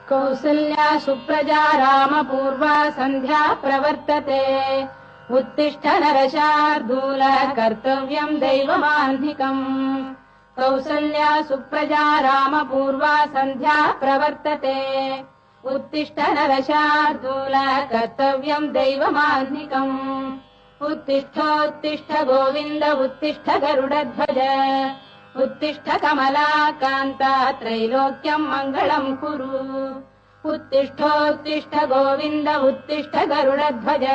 कौसल्या सुप्रजा रामपूर्वा सन्ध्या प्रवर्तते उत्तिष्ठ नरशार्दूल कर्तव्यम् दैवमाह्निकम् कौसल्या सुप्रजा रामपूर्वा सन्ध्या प्रवर्तते उत्तिष्ठ नरशार्दूल कर्तव्यम् दैवमाह्निकम् उत्तिष्ठोत्तिष्ठ गोविन्द उत्तिष्ठ गरुडध्वज उत्तिष्ठ कमलाकान्ता त्रैलोक्यम् मङ्गलम् कुरु उत्तिष्ठोत्तिष्ठ गोविन्द उत्तिष्ठ गरुडध्वज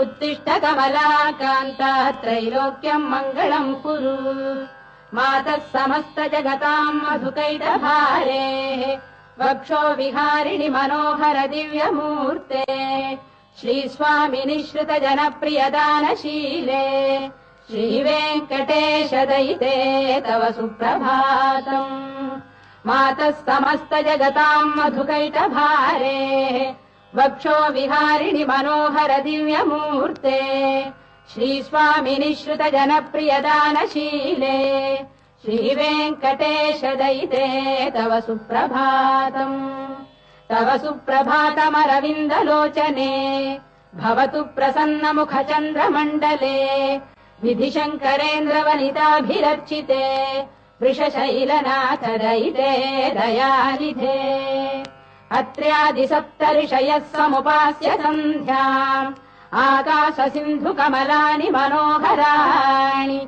उत्तिष्ठ कमलाकान्ता त्रैलोक्यम् मङ्गलम् कुरु मातः समस्त जगताम् मधुकैटभारेः वक्षो विहारिणि मनोहर दिव्यमूर्ते श्रीस्वामिनि श्रुत जनप्रियदानशीले श्रीवेङ्कटेश दयिते तव सुप्रभातम् मातः समस्त जगताम् मधुकैटभारेः वक्षो विहारिणि मनोहर दिव्यमूर्ते श्रीस्वामिनि श्रुत जनप्रियदानशीले श्रीवेङ्कटेश दयिते तव सुप्रभातम् तव सुप्रभातमरविन्दलोचने भवतु प्रसन्नमुखचन्द्रमण्डले विधिशङ्करेन्द्रवनिताभिरर्चिते वृषशैलनाथ दयिते दयानिधे अत्र्यादिसप्तऋषयः समुपास्य सन्ध्याम् आकाश सिन्धु कमलानि मनोहराणि